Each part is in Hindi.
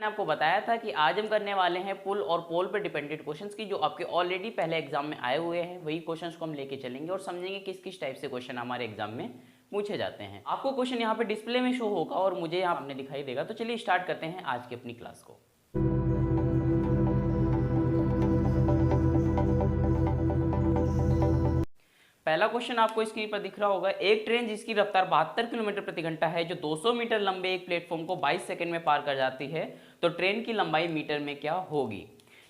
मैंने आपको बताया था कि आज हम करने वाले हैं पुल और पोल पर डिपेंडेंट क्वेश्चंस की, जो आपके ऑलरेडी पहले एग्जाम में आए हुए हैं। वही क्वेश्चंस को हम लेके चलेंगे और समझेंगे किस किस टाइप से क्वेश्चन हमारे एग्जाम में पूछे जाते हैं। आपको क्वेश्चन यहाँ पे डिस्प्ले में शो होगा और मुझे यहाँ सामने दिखाई देगा। तो चलिए स्टार्ट करते हैं आज की अपनी क्लास को। पहला क्वेश्चन आपको स्क्रीन पर दिख रहा होगा। एक ट्रेन जिसकी रफ्तार 72 किलोमीटर प्रति घंटा है, जो 200 मीटर लंबे एक प्लेटफॉर्म को 22 सेकंड में पार कर जाती है, तो ट्रेन की लंबाई मीटर में क्या होगी।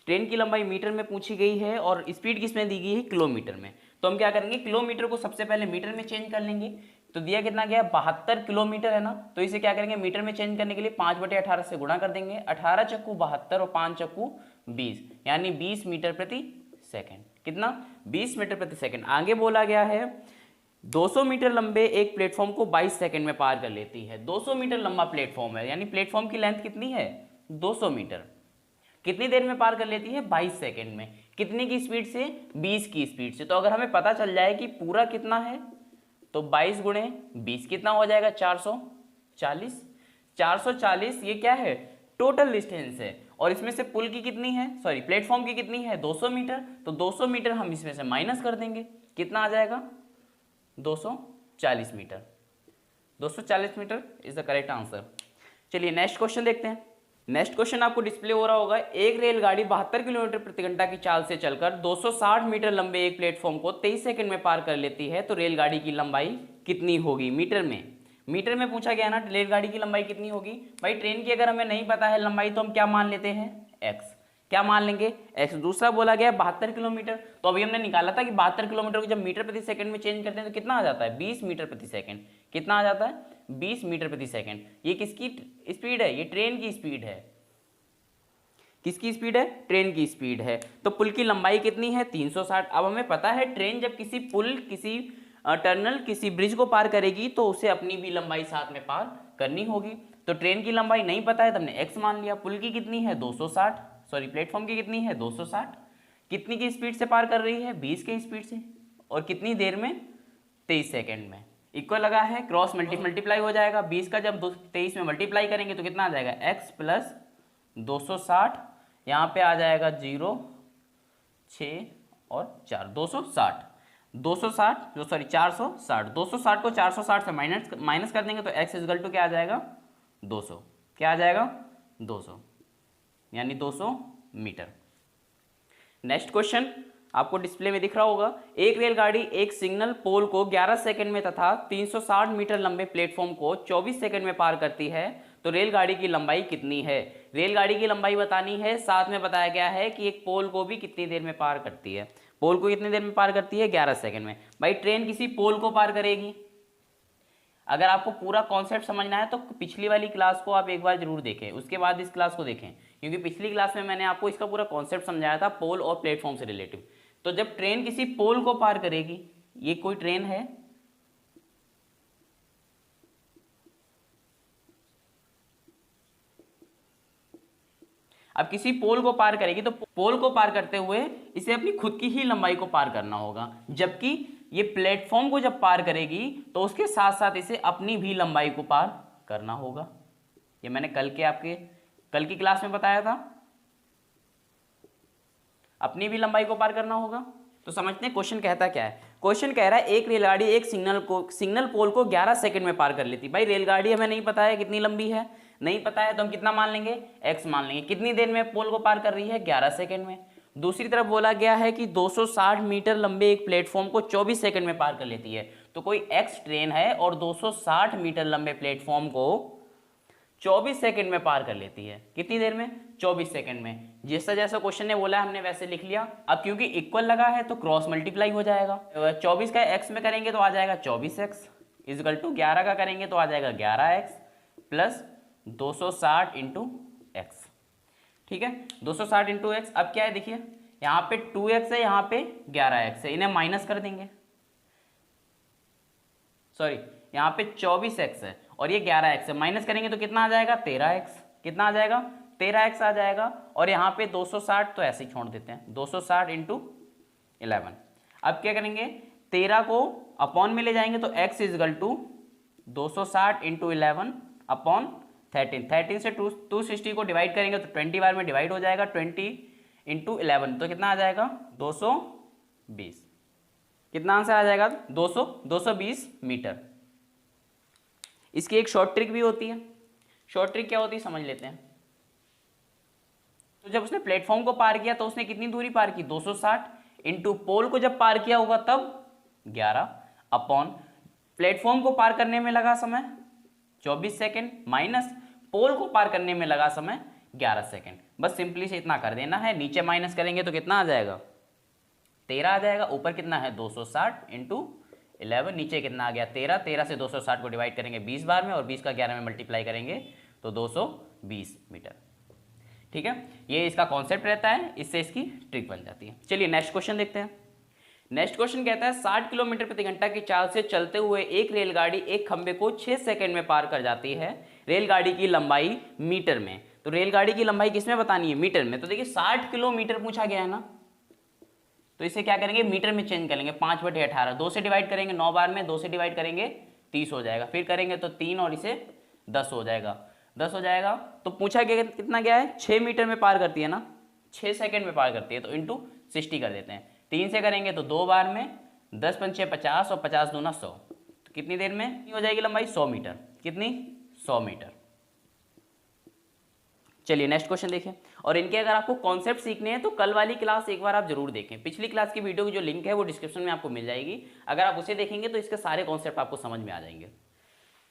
ट्रेन की लंबाई मीटर में पूछी गई है और स्पीड किसमें दी गई है, किलोमीटर में। तो हम क्या करेंगे, किलोमीटर को सबसे पहले मीटर में चेंज कर लेंगे। तो दिया कितना गया, 72 किलोमीटर है ना। तो इसे क्या करेंगे, मीटर में चेंज करने के लिए 5/18 से गुणा कर देंगे। 18 चक्कू 72 और 5 चक्कू 20, यानी 20 मीटर प्रति सेकंड। कितना, 20 मीटर प्रति सेकंड। आगे बोला गया है 200 मीटर लंबे एक प्लेटफॉर्म को 22 सेकंड में पार कर लेती है। 200 मीटर लंबा प्लेटफॉर्म है, यानी प्लेटफॉर्म की लेंथ कितनी है, 200 मीटर। कितनी देर में पार कर लेती है, 22 सेकंड में। कितनी की स्पीड से, 20 की स्पीड से। तो अगर हमें पता चल जाए कि पूरा कितना है, तो 22 गुणे 20 कितना हो जाएगा, 440। 440 ये क्या है, टोटल डिस्टेंस है। और इसमें से पुल की कितनी है, सॉरी प्लेटफॉर्म की कितनी है, 200 मीटर। तो 200 मीटर हम इसमें से माइनस कर देंगे, कितना आ जाएगा, 240 metre. 240 metre is the correct answer. चलिए नेक्स्ट क्वेश्चन देखते हैं। नेक्स्ट क्वेश्चन आपको डिस्प्ले हो रहा होगा। एक रेलगाड़ी 72 किलोमीटर प्रति घंटा की चाल से चलकर 260 मीटर लंबे एक प्लेटफॉर्म को 23 सेकंड में पार कर लेती है, तो रेलगाड़ी की लंबाई कितनी होगी, मीटर में। मीटर में पूछा गया ना, रेलगाड़ी की लंबाई कितनी होगी। भाई ट्रेन की अगर हमें नहीं पता है लंबाई, तो हम क्या मान लेते हैं, एक्स। क्या मान लेंगे, एक्स। दूसरा बोला गया 72 किलोमीटर, तो अभी हमने निकाला था कि 72 किलोमीटर को जब मीटर प्रति सेकंड में चेंज करते हैं तो कितना आ जाता है, 20 मीटर प्रति सेकंड। कितना आ जाता है, 20 मीटर प्रति सेकंड। ये किसकी स्पीड है, ये ट्रेन की स्पीड है। किसकी स्पीड है, ट्रेन की स्पीड है। तो पुल की लंबाई कितनी है, 360। अब हमें पता है ट्रेन जब किसी पुल, किसी टर्नल, किसी ब्रिज को पार करेगी तो उसे अपनी भी लंबाई साथ में पार करनी होगी। तो ट्रेन की लंबाई नहीं पता है तो हमने एक्स मान लिया। पुल की कितनी है, 260, सॉरी प्लेटफॉर्म की कितनी है, 260। कितनी की स्पीड से पार कर रही है, 20 की स्पीड से। और कितनी देर में, 23 सेकेंड में। इक्वल लगा है, क्रॉस मल्टीप्लाई हो जाएगा। 20 का जब 23 में मल्टीप्लाई करेंगे तो कितना आ जाएगा, एक्स प्लस 260। यहाँ पे आ जाएगा 0, 6 और 4, 260। 260 जो सॉरी 460, 260 को 460 से माइनस कर देंगे तो x इजगल टू क्या आ जाएगा, 200। क्या आ जाएगा, 200, यानी 200 मीटर। नेक्स्ट क्वेश्चन आपको डिस्प्ले में दिख रहा होगा। एक रेलगाड़ी एक सिग्नल पोल को 11 सेकंड में तथा 360 मीटर लंबे प्लेटफॉर्म को 24 सेकंड में पार करती है, तो रेलगाड़ी की लंबाई कितनी है। रेलगाड़ी की लंबाई बतानी है, साथ में बताया गया है कि एक पोल को भी कितनी देर में पार करती है। पोल को कितनी देर में पार करती है, 11 सेकंड में। भाई ट्रेन किसी पोल को पार करेगी। अगर आपको पूरा कॉन्सेप्ट समझना है तो पिछली वाली क्लास को आप एक बार जरूर देखें, उसके बाद इस क्लास को देखें, क्योंकि पिछली क्लास में मैंने आपको इसका पूरा कॉन्सेप्ट समझाया था पोल और प्लेटफॉर्म से रिलेटिव। तो जब ट्रेन किसी पोल को पार करेगी, ये कोई ट्रेन है, अब किसी पोल को पार करेगी तो पोल को पार करते हुए इसे अपनी खुद की ही लंबाई को पार करना होगा। जबकि ये प्लेटफॉर्म को जब पार करेगी तो उसके साथ साथ इसे अपनी भी लंबाई को पार करना होगा। ये मैंने कल की क्लास में बताया था, अपनी भी लंबाई को पार करना होगा। तो समझते हैं क्वेश्चन कहता क्या है। क्वेश्चन कह रहा है एक रेलगाड़ी एक सिग्नल पोल को 11 सेकंड में पार कर लेती। भाई रेलगाड़ी हमें नहीं पता है कितनी लंबी है, नहीं पता है तो हम कितना मान लेंगे, एक्स मान लेंगे। कितनी देर में पोल को पार कर रही है, 11 सेकंड में। दूसरी तरफ बोला गया है कि 260 मीटर लंबे एक प्लेटफॉर्म को 24 सेकंड में पार कर लेती है। तो कोई एक्स ट्रेन है और 260 मीटर लंबे प्लेटफॉर्म को 24 सेकंड में पार कर लेती है। कितनी देर में, 24 सेकंड में। जैसा जैसा क्वेश्चन ने बोला हमने वैसे लिख लिया। अब क्योंकि इक्वल लगा है तो क्रॉस मल्टीप्लाई हो जाएगा। 24 का एक्स में करेंगे तो आ जाएगा 24x इजकल टू 11 का करेंगे तो आ जाएगा 11x प्लस 260 इंटू एक्स। ठीक है, 260 इंटू एक्स। अब क्या है देखिए, यहाँ पे 2x है, यहाँ पे 11x है, इन्हें माइनस कर देंगे। सॉरी, यहाँ पे 24x है और ये 11x है, माइनस करेंगे तो कितना आ जाएगा, 13x। कितना आ जाएगा, 13x आ जाएगा। और यहाँ पे 260 तो ऐसे ही छोड़ देते हैं, 260 इंटू 11। अब क्या करेंगे, 13 को अपॉन में ले जाएंगे तो x equal to 260 into 11 upon 13 से 260 को डिवाइड करेंगे तो 20 बार में डिवाइड हो जाएगा, 20 इंटू 11 तो कितना आ जाएगा 220। कितना आंसर आ जाएगा 220 मीटर। इसकी एक शॉर्ट ट्रिक भी होती है। शॉर्ट ट्रिक क्या होती है समझ लेते हैं। तो जब उसने प्लेटफॉर्म को पार किया तो उसने कितनी दूरी पार की 260 इंटू पोल को जब पार किया होगा तब 11 अपॉन प्लेटफॉर्म को पार करने में लगा समय 24 सेकेंड माइनस पोल को पार करने में लगा समय 11 सेकेंड। बस सिंपली से इतना कर देना है। नीचे माइनस करेंगे तो कितना आ जाएगा 13 आ जाएगा। ऊपर कितना है 260 इंटू 11, नीचे कितना आ गया 13। 13 से 260 को डिवाइड करेंगे 20 बार में और 20 का 11 में मल्टीप्लाई करेंगे तो 220 मीटर। ठीक है, ये इसका कॉन्सेप्ट रहता है, इससे इसकी ट्रिक बन जाती है। चलिए नेक्स्ट क्वेश्चन देखते हैं। नेक्स्ट क्वेश्चन कहता है 60 किलोमीटर प्रति घंटा की चाल से चलते हुए एक रेलगाड़ी एक खंबे को 6 सेकंड में पार कर जाती है। रेलगाड़ी की लंबाई मीटर में। तो रेलगाड़ी की लंबाई किसमें बतानी है मीटर में। तो देखिए 60 किलोमीटर पूछा गया है ना, तो इसे क्या करेंगे मीटर में चेंज करेंगे। 5/18 2 से डिवाइड करेंगे 9 बार में, 2 से डिवाइड करेंगे 30 हो जाएगा। फिर करेंगे तो 3 और इसे 10 हो जाएगा, 10 हो जाएगा। तो पूछा गया कितना गया है 6 मीटर में पार करती है ना, 6 सेकंड में पार करती है। तो इंटू 60 कर देते हैं। 3 से करेंगे तो 2 बार में, 10 पंचे 50 और 50 दूना 100। तो कितनी देर में हो जाएगी लंबाई 100 मीटर। कितनी 100 मीटर। चलिए नेक्स्ट क्वेश्चन देखें। और इनके अगर आपको कॉन्सेप्ट सीखने हैं तो कल वाली क्लास एक बार आप जरूर देखें। पिछली क्लास की वीडियो की जो लिंक है वो डिस्क्रिप्शन में आपको मिल जाएगी। अगर आप उसे देखेंगे तो इसके सारे कॉन्सेप्ट आपको समझ में आ जाएंगे।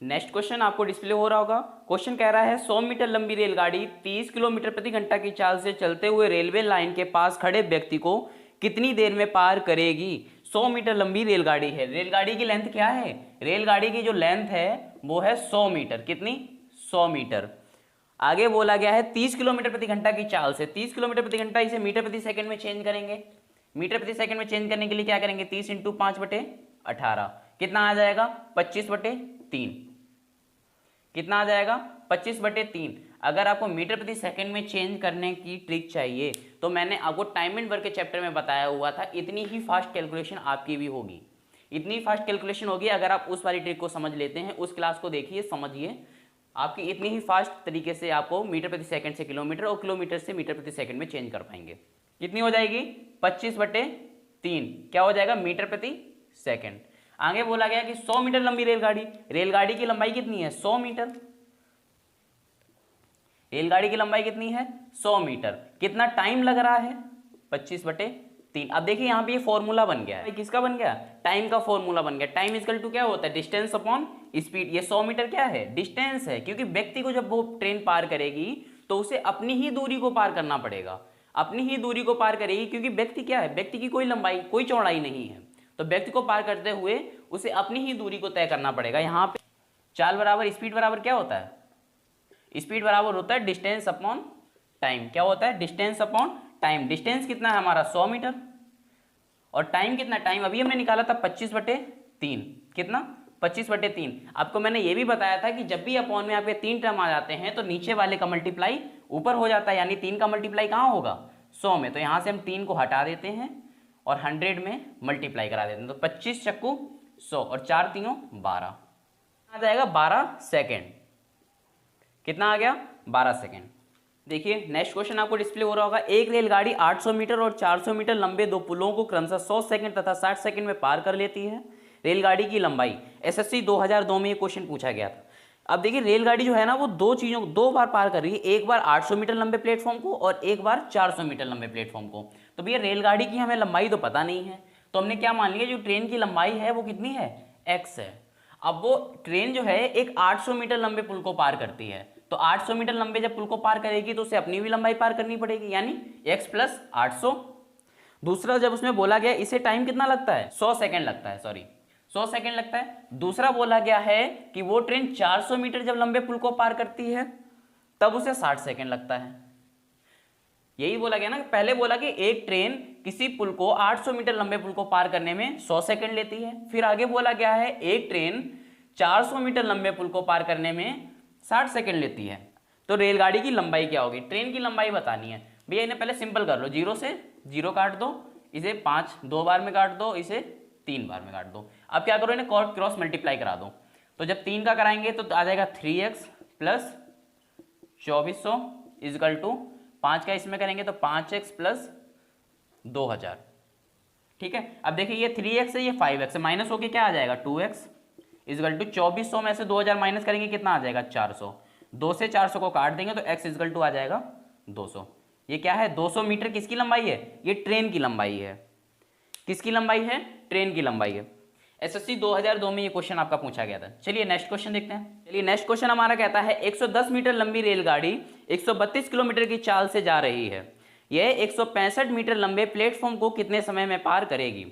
नेक्स्ट क्वेश्चन आपको डिस्प्ले हो रहा होगा। क्वेश्चन कह रहा है 100 मीटर लंबी रेलगाड़ी 30 किलोमीटर प्रति घंटा की चाल से चलते हुए रेलवे लाइन के पास खड़े व्यक्ति को कितनी देर में पार करेगी। 100 मीटर लंबी रेलगाड़ी है। रेलगाड़ी की लेंथ क्या है, रेलगाड़ी की जो लेंथ है वो है 100 मीटर। कितनी 100 मीटर। आगे बोला गया है 30 किलोमीटर प्रति घंटा की चाल से। 30 किलोमीटर प्रति घंटा इसे मीटर प्रति सेकंड में चेंज करेंगे। मीटर प्रति सेकंड में चेंज करने के लिए क्या करेंगे 30 इंटू 5/18 कितना आ जाएगा 25/3। कितना आ जाएगा 25/3। अगर आपको मीटर प्रति सेकंड में चेंज करने की ट्रिक चाहिए तो मैंने आपको टाइम एंड वर्क के चैप्टर में बताया हुआ था। इतनी ही फास्ट कैलकुलेशन आपकी भी होगी, इतनी फास्ट कैलकुलेशन होगी। अगर आप उस वाली ट्रिक को समझ लेते हैं, उस क्लास को देखिए समझिए, आपकी इतनी ही फास्ट तरीके से आपको मीटर प्रति सेकंड से किलोमीटर और किलोमीटर से मीटर प्रति सेकंड में चेंज कर पाएंगे। कितनी हो जाएगी 25/3 क्या हो जाएगा मीटर प्रति सेकंड। आगे बोला गया कि 100 मीटर लंबी रेलगाड़ी, रेलगाड़ी की लंबाई कितनी है 100 मीटर। रेलगाड़ी की लंबाई कितनी है 100 मीटर। कितना टाइम लग रहा है 25/3। अब देखिए यहाँ पे ये फॉर्मूला बन गया है। किसका बन गया टाइम का फॉर्मूला बन गया। टाइम इक्वल टू क्या होता है डिस्टेंस अपॉन स्पीड। ये 100 मीटर क्या है डिस्टेंस है, क्योंकि व्यक्ति को जब वो ट्रेन पार करेगी तो उसे अपनी ही दूरी को पार करना पड़ेगा, अपनी ही दूरी को पार करेगी। क्योंकि व्यक्ति क्या है, व्यक्ति की कोई लंबाई कोई चौड़ाई नहीं है, तो व्यक्ति को पार करते हुए उसे अपनी ही दूरी को तय करना पड़ेगा। यहाँ पे चाल बराबर स्पीड बराबर क्या होता है, स्पीड बराबर होता है डिस्टेंस अपॉन टाइम। क्या होता है डिस्टेंस अपॉन टाइम। डिस्टेंस कितना है हमारा 100 मीटर और टाइम कितना, टाइम अभी हमने निकाला था 25/3। कितना 25/3। आपको मैंने ये भी बताया था कि जब भी अपॉन में आपके 3 टर्म आ जाते हैं तो नीचे वाले का मल्टीप्लाई ऊपर हो जाता है, यानी 3 का मल्टीप्लाई कहाँ होगा 100 में। तो यहाँ से हम 3 को हटा देते हैं और 100 में मल्टीप्लाई करा देते हैं। तो 25 चक्कू 100 और 4 3 12 आ जाएगा 12 सेकेंड। कितना आ गया 12 सेकेंड। देखिए नेक्स्ट क्वेश्चन आपको डिस्प्ले हो रहा होगा। एक रेलगाड़ी 800 मीटर और 400 मीटर लंबे दो पुलों को क्रमशः 100 सेकंड तथा 60 सेकंड में पार कर लेती है। रेलगाड़ी की लंबाई एसएससी 2002 में ये क्वेश्चन पूछा गया था। अब देखिए रेलगाड़ी जो है ना वो दो चीज़ों को 2 बार पार कर रही है, एक बार 800 मीटर लंबे प्लेटफॉर्म को और एक बार 400 मीटर लंबे प्लेटफॉर्म को। तो भैया रेलगाड़ी की हमें लंबाई तो पता नहीं है, तो हमने क्या मान लिया जो ट्रेन की लंबाई है वो कितनी है x है। अब वो ट्रेन जो है एक 800 मीटर लंबे पुल को पार करती है, तो 800 मीटर लंबे जब पुल को पार करेगी तो उसे अपनी भी लंबाई पार करनी पड़ेगी, यानी x + 800। दूसरा जब उसमें बोला गया इसे टाइम कितना लगता है 100 सेकंड लगता है, 100 सेकंड लगता है। दूसरा बोला गया है कि वो ट्रेन 400 मीटर जब लंबे पुल को पार करती है तब उसे 60 सेकंड लगता है। यही बोला गया ना, पहले बोला कि एक ट्रेन किसी पुल को 800 मीटर लंबे पुल को पार करने में 100 सेकंड लेती है। फिर आगे बोला गया है एक ट्रेन 400 मीटर लंबे पुल को पार करने में 60 सेकंड लेती है। तो रेलगाड़ी की लंबाई क्या होगी, ट्रेन की लंबाई बतानी है। भैया इन्हें पहले सिंपल कर लो, 0 से 0 काट दो, इसे 5 2 बार में काट दो, इसे 3 बार में काट दो। अब क्या करो इन्हें क्रॉस मल्टीप्लाई करा दो। तो जब 3 का कराएंगे तो आ जाएगा 3x + 2400 इजकल टू 5 का इसमें करेंगे तो 5x प्लस 2000। ठीक है, अब देखिए ये 3x है, ये 5x है, माइनस होके क्या आ जाएगा 2x इजकल टू 2400 में से 2000 माइनस करेंगे कितना आ जाएगा 400। 2 से 400 को काट देंगे तो x इजकल टू आ जाएगा 200। ये क्या है 200 मीटर किसकी लंबाई है, ये ट्रेन की लंबाई है। किसकी लंबाई है, ट्रेन की लंबाई है। एसएससी 2002 में ये क्वेश्चन आपका पूछा गया था। चलिए नेक्स्ट क्वेश्चन देखते हैं। चलिए नेक्स्ट क्वेश्चन हमारा कहता है 110 मीटर लंबी रेलगाड़ी 132 किलोमीटर की चाल से जा रही है। यह 165 मीटर लंबे प्लेटफॉर्म को कितने समय में पार करेगी।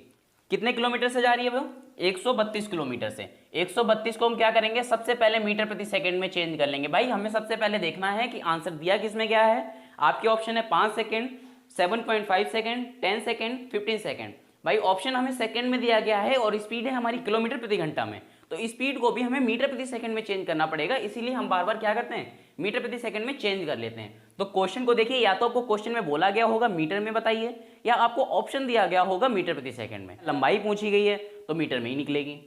कितने किलोमीटर से जा रही है वो, 132 किलोमीटर से। 132 को हम क्या करेंगे, सबसे पहले मीटर प्रति सेकंड में चेंज कर लेंगे। भाई हमें सबसे पहले देखना है कि आंसर दिया किसमें क्या है। आपके ऑप्शन है 5 सेकंड, 7.5 सेकंड, 10 सेकंड, 15 सेकंड। भाई ऑप्शन हमें सेकंड में दिया गया है और स्पीड है हमारी किलोमीटर प्रति घंटा में, तो स्पीड को भी हमें मीटर प्रति सेकंड में चेंज करना पड़ेगा, इसीलिए हम बार बार क्या करते हैं मीटर प्रति सेकंड में चेंज कर लेते हैं। तो क्वेश्चन को देखिए, या तो आपको क्वेश्चन में बोला गया होगा मीटर में बताइए, या आपको ऑप्शन दिया गया होगा मीटर प्रति सेकंड में। लंबाई पूछी गई है तो मीटर में ही निकलेगी।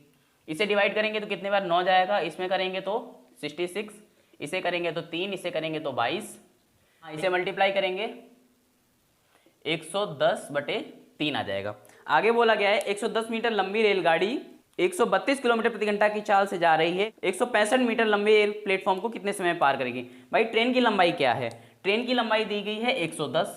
इसे डिवाइड करेंगे तो कितने बार 9 जाएगा, इसमें करेंगे तो 66, इसे करेंगे तो 3, इसे करेंगे तो 22, इसे मल्टीप्लाई करेंगे 110/3 आ जाएगा। आगे बोला गया है 110 मीटर लंबी रेलगाड़ी 132 किलोमीटर प्रति घंटा की चाल से जा रही है, 165 मीटर लंबे रेल प्लेटफॉर्म को कितने समय पार करेगी। भाई ट्रेन की लंबाई क्या है, ट्रेन की लंबाई दी गई है 110,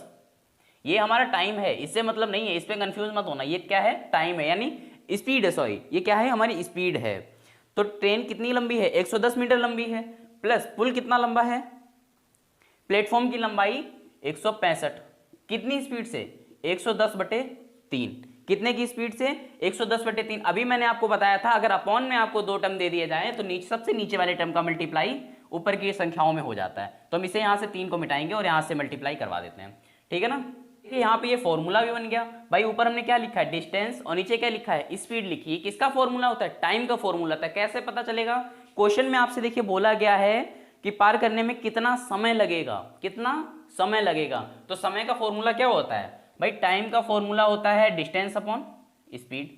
ये हमारा टाइम है, इससे मतलब नहीं है, इस पे कंफ्यूज मत होना, ये क्या है टाइम है यानी स्पीड है, सॉरी ये क्या है हमारी स्पीड है। तो ट्रेन कितनी लंबी है 110 मीटर लंबी है, प्लस पुल कितना लंबा है, प्लेटफॉर्म की लंबाई 165, कितनी स्पीड से 110/3, कितने की स्पीड से 110/3। अभी मैंने आपको बताया था अगर अपॉन में आपको 2 टर्म दे दिए जाए तो नीचे सबसे नीचे वाले टर्म का मल्टीप्लाई ऊपर की संख्याओं में हो जाता है, तो हम इसे यहाँ से 3 को मिटाएंगे और यहाँ से मल्टीप्लाई करवा देते हैं। ठीक है ना, देखिए यहाँ पे ये फॉर्मूला भी बन गया। भाई ऊपर हमने क्या लिखा है डिस्टेंस और नीचे क्या लिखा है स्पीड लिखी है। किसका फॉर्मूला होता है, टाइम का फॉर्मूला होता है। कैसे पता चलेगा, क्वेश्चन में आपसे देखिए बोला गया है कि पार करने में कितना समय लगेगा, कितना समय लगेगा, तो समय का फॉर्मूला क्या होता है भाई, टाइम का फॉर्मूला होता है डिस्टेंस अपॉन स्पीड।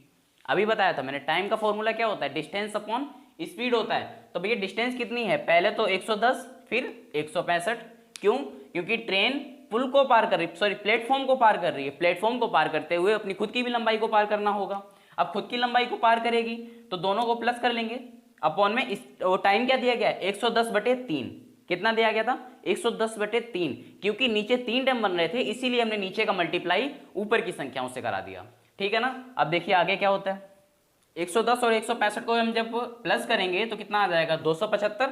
अभी बताया था मैंने, टाइम का फॉर्मूला क्या होता है डिस्टेंस अपॉन स्पीड होता है। तो भैया डिस्टेंस कितनी है, पहले तो 110 फिर 165, क्यों, क्योंकि ट्रेन पुल को पार कर रही, सॉरी प्लेटफॉर्म को पार कर रही है, प्लेटफॉर्म को पार करते हुए अपनी खुद की भी लंबाई को पार करना होगा। अब खुद की लंबाई को पार करेगी तो दोनों को प्लस कर लेंगे, अपॉन में टाइम क्या दिया गया है 110/3, कितना दिया गया था 110/3, क्योंकि नीचे 3 टर्म बन रहे थे इसीलिए हमने नीचे का मल्टीप्लाई ऊपर की संख्याओं से करा दिया। ठीक है ना, अब देखिए आगे क्या होता है, 110 और 165 को हम जब प्लस करेंगे तो कितना आ जाएगा 275,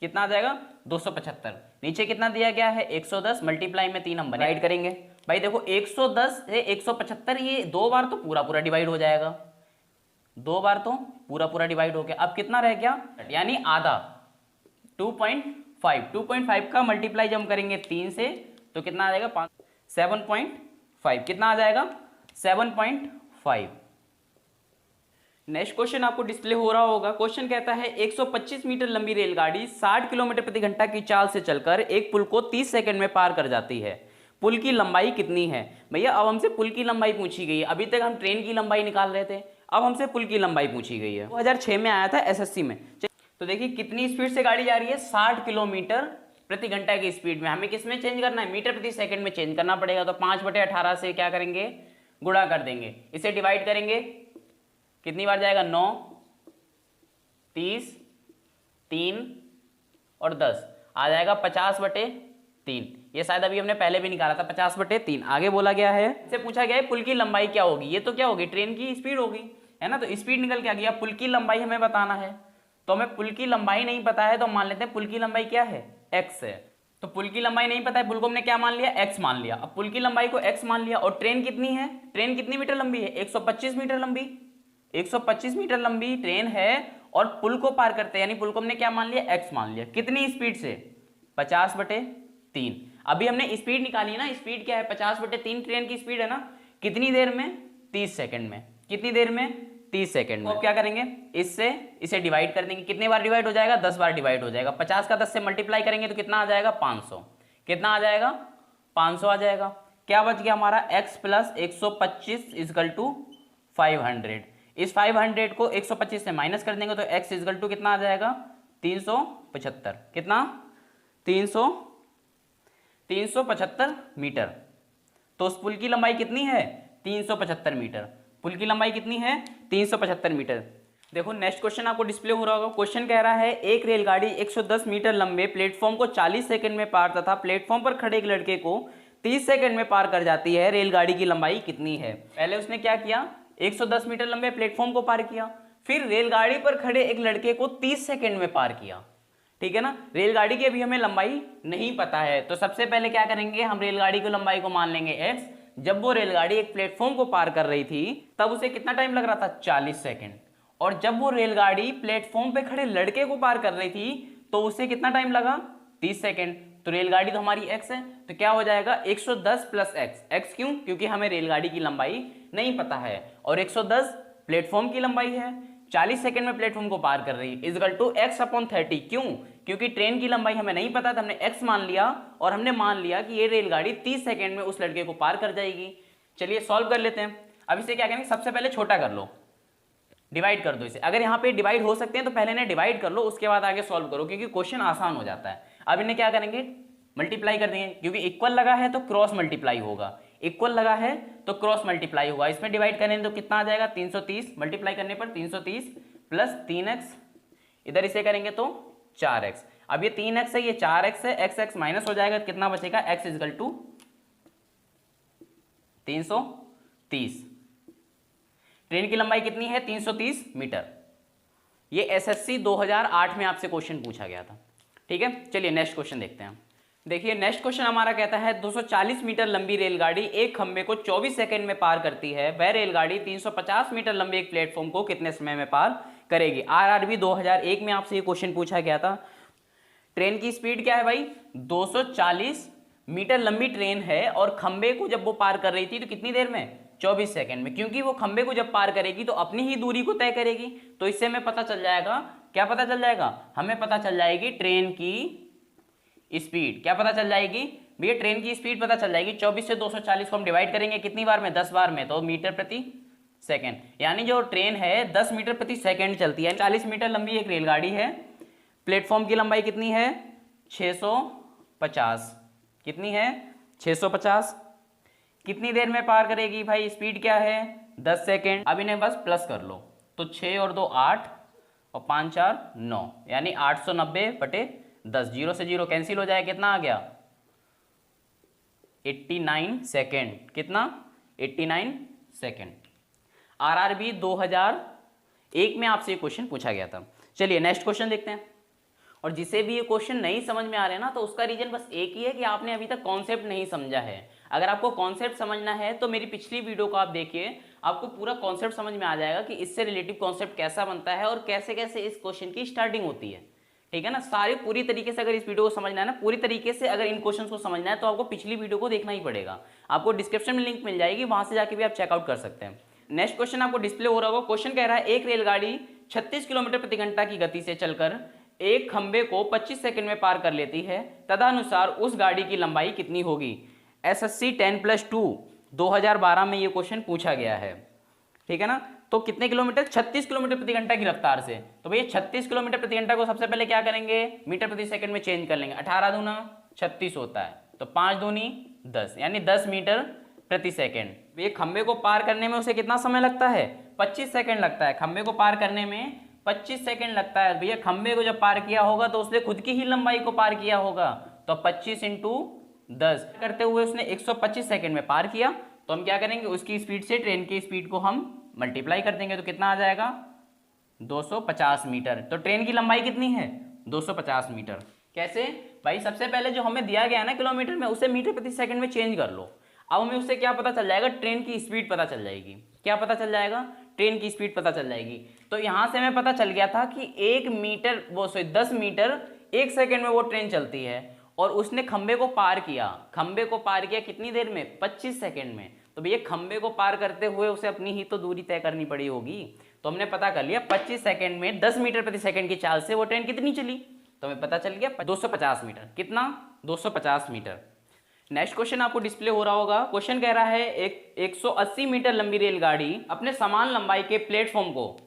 कितना आ जाएगा 275। नीचे कितना दिया गया है 110, मल्टीप्लाई में 3 हम डिवाइड करेंगे। भाई देखो 110 से 175 ये 2 बार तो पूरा पूरा डिवाइड हो जाएगा, 2 बार तो पूरा पूरा डिवाइड हो गया। अब कितना रह गया यानी आधा 2.5 का मल्टीप्लाई जब हम करेंगे 3 से तो कितना आ जाएगा 7.5, कितना आ जाएगा 7.5। नेक्स्ट क्वेश्चन आपको डिस्प्ले हो रहा होगा। क्वेश्चन कहता है 125 मीटर लंबी रेलगाड़ी 60 किलोमीटर प्रति घंटा की चाल से चलकर एक पुल को 30 सेकंड में पार कर जाती है। पुल की लंबाई कितनी है। भैया अब हमसे पुल की लंबाई पूछी गई है, अभी तक हम ट्रेन की लंबाई निकाल रहे थे, अब हमसे पुल की लंबाई पूछी गई है। 2006 में आया था एसएससी में। तो देखिए कितनी स्पीड से गाड़ी जा रही है 60 किलोमीटर प्रति घंटा की स्पीड में। हमें किस में चेंज करना है, मीटर प्रति सेकंड में चेंज करना पड़ेगा। तो 5/18 से क्या करेंगे गुणा कर देंगे, इसे डिवाइड करेंगे कितनी बार जाएगा 9, 30, 3 और 10 आ जाएगा 50/3। ये शायद अभी हमने पहले भी निकाला था 50/3। आगे बोला गया है, इससे पूछा गया है पुल की लंबाई क्या होगी। ये तो क्या होगी ट्रेन की स्पीड होगी है ना, तो स्पीड निकल के आ गया। पुल की लंबाई हमें बताना है, तो हमें पुल की लंबाई नहीं पता है तो मान लेते हैं पुल की लंबाई क्या है x है। तो पुल की लंबाई नहीं पता है, पुल को हमने क्या मान लिया x मान लिया। अब पुल की लंबाई को x मान लिया और ट्रेन कितनी है, ट्रेन कितनी मीटर लंबी है 125 मीटर लंबी, 125 मीटर लंबी ट्रेन है और पुल को पार करते हैं, यानी पुल को हमने क्या मान लिया x मान लिया। कितनी स्पीड से 50/3। अभी हमने स्पीड निकाली ना, स्पीड क्या है 50/3 ट्रेन की स्पीड है ना, कितनी देर में 30 सेकंड में, कितनी देर में 30 सेकंड में। अब क्या करेंगे इससे इसे डिवाइड कर देंगे, कितने बार डिवाइड हो जाएगा 10 बार डिवाइड हो जाएगा। 50 का 10 से मल्टीप्लाई करेंगे तो कितना आ जाएगा 500, कितना आ जाएगा 500 आ जाएगा। क्या बच गया हमारा x + 125 = 500। इस 500 को 125 से माइनस कर देंगे तो x = कितना आ जाएगा 375, कितना 375 मीटर। तो उस पुल की लंबाई कितनी है? 375 मीटर। पुल की लंबाई कितनी है? 375 मीटर। देखो नेक्स्ट क्वेश्चन आपको डिस्प्ले हो रहा होगा। क्वेश्चन कह रहा है एक रेलगाड़ी 110 मीटर लंबे प्लेटफॉर्म को 40 सेकंड में पार तथा प्लेटफॉर्म पर खड़े एक लड़के को 30 सेकंड में पार कर जाती है, रेलगाड़ी की लंबाई कितनी है? पहले उसने क्या किया? 110 मीटर लंबे प्लेटफॉर्म को पार किया, फिर रेलगाड़ी पर खड़े एक लड़के को 30 सेकंड में पार किया। ठीक है ना। रेलगाड़ी की अभी हमें लंबाई नहीं पता है, तो सबसे पहले क्या करेंगे, हम रेलगाड़ी की लंबाई को मान लेंगे x। जब वो रेलगाड़ी एक प्लेटफॉर्म को पार कर रही थी तब उसे कितना टाइम लग रहा था? 40 सेकंड। और जब वो रेलगाड़ी प्लेटफॉर्म पे खड़े लड़के को पार कर रही थी तो उसे कितना टाइम लगा? 30 सेकंड। तो रेलगाड़ी तो हमारी x है, तो क्या हो जाएगा? 110 प्लस x। x क्यों? क्योंकि हमें रेलगाड़ी की लंबाई नहीं पता है और 110 प्लेटफॉर्म की लंबाई है। 40 सेकंड में प्लेटफॉर्म को पार कर रही है इजकल टू x अपॉन 30। क्यों? क्योंकि ट्रेन की लंबाई हमें नहीं पता था, हमने x मान लिया और हमने मान लिया कि ये रेलगाड़ी 30 सेकंड में उस लड़के को पार कर जाएगी। चलिए सॉल्व कर लेते हैं। अब इसे क्या करेंगे, सबसे पहले छोटा कर लो, डिवाइड कर दो इसे। अगर यहाँ पे डिवाइड हो सकते हैं तो पहले इन्हें डिवाइड कर लो, उसके बाद आगे सॉल्व करो, क्योंकि क्वेश्चन आसान हो जाता है। अब इन्हें क्या करेंगे, मल्टीप्लाई कर देंगे, क्योंकि इक्वल लगा है तो क्रॉस मल्टीप्लाई होगा, इक्वल लगा है तो क्रॉस मल्टीप्लाई होगा। इसमें डिवाइड करेंगे तो कितना आ जाएगा? 330। मल्टीप्लाई करने पर 330 प्लस 3x, इधर इसे करेंगे तो 4x। अब ये 3x है, ये 4x है, x माइनस हो जाएगा, कितना बचेगा? x equal to 330। ट्रेन की लंबाई कितनी है? 330 मीटर। ये एसएससी 2008 में आपसे क्वेश्चन पूछा गया था। ठीक है, चलिए नेक्स्ट क्वेश्चन देखते हैं। देखिए नेक्स्ट क्वेश्चन हमारा कहता है 240 मीटर लंबी रेलगाड़ी एक खंबे को 24 सेकंड में पार करती है, वह रेलगाड़ी 350 मीटर लंबे एक प्लेटफॉर्म को कितने समय में पार करेगी? आरआरबी 2001 में आपसे ये क्वेश्चन पूछा गया था। ट्रेन की स्पीड क्या है भाई? 240 मीटर लंबी ट्रेन है और खंबे को जब वो पार कर रही थी तो कितनी देर में? 24 सेकंड में। क्योंकि वो खंबे को जब पार करेगी तो अपनी ही दूरी को तय करेगी, तो इससे हमें पता चल जाएगा, क्या पता चल जाएगा? हमें पता चल जाएगी ट्रेन की स्पीड। क्या पता चल जाएगी भैया? ट्रेन की स्पीड पता चल जाएगी। 24 से 240 को हम डिवाइड करेंगे कितनी बार में? 10 बार में, तो मीटर प्रति सेकंड। यानी जो ट्रेन है 10 मीटर प्रति सेकंड चलती है। 40 मीटर लंबी एक रेलगाड़ी है, प्लेटफॉर्म की लंबाई कितनी है? 650। कितनी है? 650। कितनी देर में पार करेगी भाई? स्पीड क्या है? 10 सेकेंड। अब इन्हें बस प्लस कर लो, तो 6 और 2 8 और 5 4 9, यानी 890 बटे 10। 0 से 0 कैंसिल हो जाए, कितना आ गया? 89 सेकेंड। कितना? 89 सेकेंड। आरआरबी 2001 में आपसे क्वेश्चन पूछा गया था। चलिए नेक्स्ट क्वेश्चन देखते हैं। और जिसे भी ये क्वेश्चन नहीं समझ में आ रहे हैं ना, तो उसका रीजन बस एक ही है कि आपने अभी तक कॉन्सेप्ट नहीं समझा है। अगर आपको कॉन्सेप्ट समझना है तो मेरी पिछली वीडियो को आप देखिए, आपको पूरा कॉन्सेप्ट समझ में आ जाएगा कि इससे रिलेटिव कॉन्सेप्ट कैसा बनता है और कैसे कैसे इस क्वेश्चन की स्टार्टिंग होती है। ठीक है ना। सारी पूरी तरीके से अगर इस वीडियो को समझना है ना, पूरी तरीके से अगर इन क्वेश्चन को समझना है तो आपको पिछली वीडियो को देखना ही पड़ेगा। आपको डिस्क्रिप्शन में लिंक मिल जाएगी, वहां से जाके भी आप चेकआउट कर सकते हैं। नेक्स्ट क्वेश्चन आपको डिस्प्ले हो रहा होगा। क्वेश्चन कह रहा है एक रेलगाड़ी 36 किलोमीटर प्रति घंटा की गति से चलकर एक खंबे को 25 सेकंड में पार कर लेती है, तदनुसार उस गाड़ी की लंबाई कितनी होगी? एसएससी 10+2 2012 में ये क्वेश्चन पूछा गया है। ठीक है ना। तो कितने किलोमीटर? 36 किलोमीटर प्रति घंटा की रफ्तार से। तो भैया 36 किलोमीटर प्रति घंटा को सबसे पहले क्या करेंगे? मीटर प्रति सेकंड में चेंज कर लेंगे। 18 दूना 36 होता है, तो 5 दूनी 10, यानी 10 मीटर प्रति सेकंड। ये खंबे को पार करने में उसे कितना समय लगता है? 25 सेकंड लगता है। खंबे को पार करने में 25 सेकंड लगता है। भैया खंबे को जब पार किया होगा तो उसने खुद की ही लंबाई को पार किया होगा, तो 25 × 10 करते हुए उसने 125 सेकंड में पार किया। तो हम क्या करेंगे? उसकी स्पीड से ट्रेन की स्पीड को हम मल्टीप्लाई कर देंगे, तो कितना आ जाएगा? 250 मीटर। तो ट्रेन की लंबाई कितनी है? 250 मीटर। कैसे भाई? सबसे पहले जो हमें दिया गया है ना किलोमीटर में, उसे मीटर प्रति सेकंड में चेंज कर लो। अब हमें उससे क्या पता चल जाएगा? ट्रेन की स्पीड पता चल जाएगी। क्या पता चल जाएगा? ट्रेन की स्पीड पता चल जाएगी। तो यहां से हमें पता चल गया था कि 10 मीटर 1 सेकंड में वो ट्रेन चलती है, और उसने खंबे को पार किया। खंबे को पार किया कितनी देर में? 25 सेकंड में। तो भैया खंबे को पार करते हुए उसे अपनी ही तो दूरी तय करनी पड़ी होगी। तो हमने पता कर लिया 25 सेकंड में 10 मीटर प्रति सेकंड की चाल से वो ट्रेन कितनी चली, तो हमें पता चल गया 250 मीटर। कितना? 250 मीटर। नेक्स्ट क्वेश्चन आपको डिस्प्ले हो रहा होगा। क्वेश्चन कह रहा है एक 180 मीटर लंबी रेलगाड़ी अपने समान लंबाई के प्लेटफॉर्म को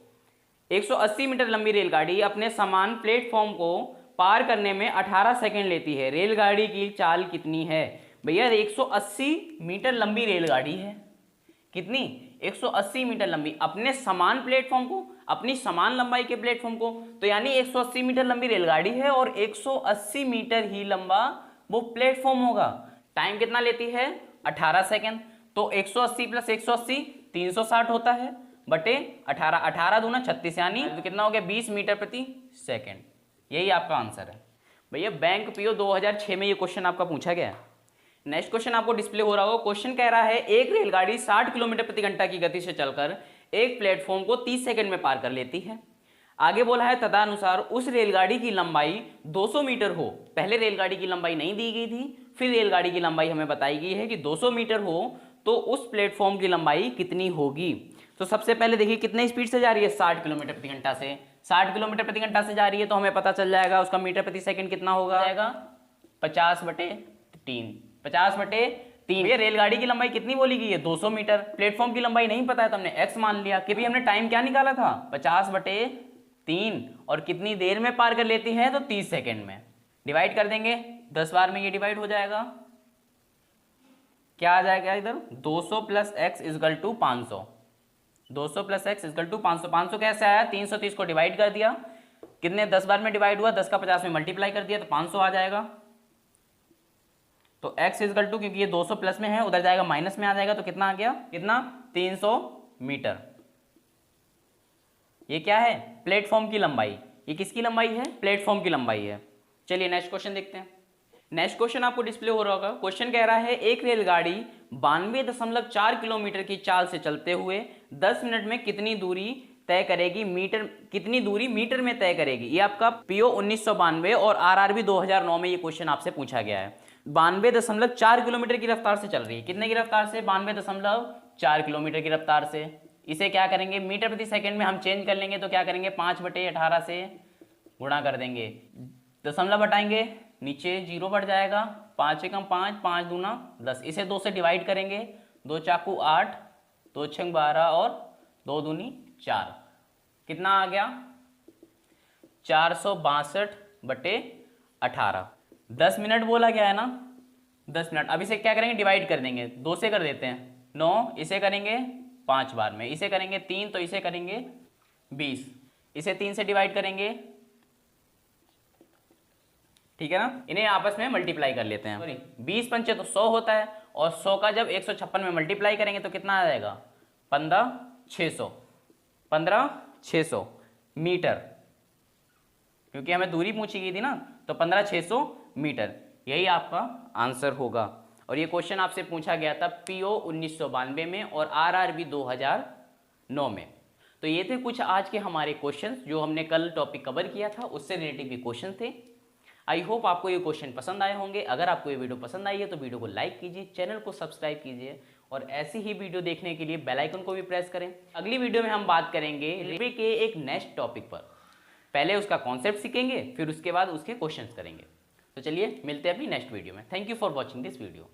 180 मीटर लंबी रेलगाड़ी अपने समान प्लेटफॉर्म को पार करने में 18 सेकंड लेती है। रेलगाड़ी की चाल कितनी है? भैया 180 मीटर लंबी रेलगाड़ी है। कितनी? 180 मीटर लंबी, अपने समान प्लेटफॉर्म को, अपनी समान लंबाई के प्लेटफॉर्म को, तो यानी 180 मीटर लंबी रेलगाड़ी है और 180 मीटर ही लंबा वो प्लेटफॉर्म होगा। टाइम कितना लेती है? 18 सेकंड। तो 180 प्लस 180 360 होता है, बटे 18, 18 दूना 36, यानी तो कितना हो गया? 20 मीटर प्रति सेकंड। यही आपका आंसर है। भैया बैंक पीओ 2006 में ये क्वेश्चन आपका पूछा गया है। नेक्स्ट क्वेश्चन आपको डिस्प्ले हो रहा होगा। क्वेश्चन कह रहा है एक रेलगाड़ी 60 किलोमीटर प्रति घंटा की गति से चलकर एक प्लेटफॉर्म को 30 सेकंड में पार कर लेती है। आगे बोला है तदनुसार उस रेलगाड़ी की लंबाई 200 मीटर हो। पहले रेलगाड़ी की लंबाई नहीं दी गई थी, फिर रेलगाड़ी की लंबाई हमें बताई गई है कि 200 मीटर हो तो उस प्लेटफॉर्म की लंबाई कितनी होगी। तो सबसे पहले देखिए कितने स्पीड से जा रही है? 60 किलोमीटर प्रति घंटा से। 60 किलोमीटर प्रति घंटा से जा रही है तो हमें पता चल जाएगा उसका मीटर प्रति सेकंड कितना होगा? 50/3। 50/3। ये रेलगाड़ी की लंबाई कितनी बोली गई है? 200 मीटर। प्लेटफॉर्म की लंबाई नहीं पता है तो हमने x मान लिया कि भी हमने टाइम क्या निकाला था? 50/3। और कितनी देर में पार कर लेती है? तो 30 सेकंड में। डिवाइड कर देंगे, 10 बार में ये डिवाइड हो जाएगा। क्या आ जाएगा इधर? 200 plus x equal to 500। 200 plus x equal to 500। 500 कैसे आया? 330 को डिवाइड कर दिया, कितने 10 बार में डिवाइड हुआ? 10 का 50 में मल्टीप्लाई कर दिया तो 500 आ जाएगा। तो x इजकल टू, क्योंकि ये 200 प्लस में है, उधर जाएगा माइनस में आ जाएगा, तो कितना आ गया? कितना? 300 मीटर। ये क्या है? प्लेटफॉर्म की लंबाई। ये किसकी लंबाई है? प्लेटफॉर्म की लंबाई है। चलिए नेक्स्ट क्वेश्चन देखते हैं। नेक्स्ट क्वेश्चन आपको डिस्प्ले हो रहा होगा। क्वेश्चन कह रहा है एक रेलगाड़ी 92.4 किलोमीटर की चाल से चलते हुए 10 मिनट में कितनी दूरी तय करेगी? कितनी दूरी मीटर में तय करेगी? ये आपका पीओ 1992 और आरआरबी 2009 में ये क्वेश्चन आपसे पूछा गया है। 92.4 किलोमीटर की रफ्तार से चल रही है। कितने की रफ्तार से? 92.4 किलोमीटर की रफ्तार से। इसे क्या करेंगे? मीटर प्रति सेकंड में हम चेंज कर लेंगे, तो क्या करेंगे? 5/18 से गुणा कर देंगे, दशमलव हटाएंगे, नीचे 0 बढ़ जाएगा, 5 एकम 5, 5 दूना 10। इसे 2 से डिवाइड करेंगे, 2 चाकू 8, 2 छंग 12 और 2 दूनी 4। कितना आ गया? 462/18। 10 मिनट बोला गया है ना, 10 मिनट। अब इसे क्या करेंगे? डिवाइड कर देंगे, 2 से कर देते हैं 9, इसे करेंगे 5 बार में, इसे करेंगे 3, तो इसे करेंगे 20, इसे 3 से डिवाइड करेंगे, ठीक है ना। इन्हें आपस में मल्टीप्लाई कर लेते हैं। सॉरी, 20 पंचे तो 100 होता है, और 100 का जब 156 में मल्टीप्लाई करेंगे तो कितना आ जाएगा? 15,600 मीटर, क्योंकि हमें दूरी पूछी गई थी ना, तो 15,600 मीटर यही आपका आंसर होगा। और ये क्वेश्चन आपसे पूछा गया था पीओ 1992 में और आरआरबी 2009 में। तो ये थे कुछ आज के हमारे क्वेश्चंस जो हमने कल टॉपिक कवर किया था, उससे रिलेटेड भी क्वेश्चन थे। आई होप आपको ये क्वेश्चन पसंद आए होंगे। अगर आपको ये वीडियो पसंद आई है तो वीडियो को लाइक कीजिए, चैनल को सब्सक्राइब कीजिए, और ऐसी ही वीडियो देखने के लिए बेल आइकन को भी प्रेस करें। अगली वीडियो में हम बात करेंगे रेलवे के एक नेक्स्ट टॉपिक पर। पहले उसका कॉन्सेप्ट सीखेंगे, फिर उसके बाद उसके क्वेश्चंस करेंगे। तो चलिए मिलते हैं अपनी नेक्स्ट वीडियो में। Thank you for watching this video.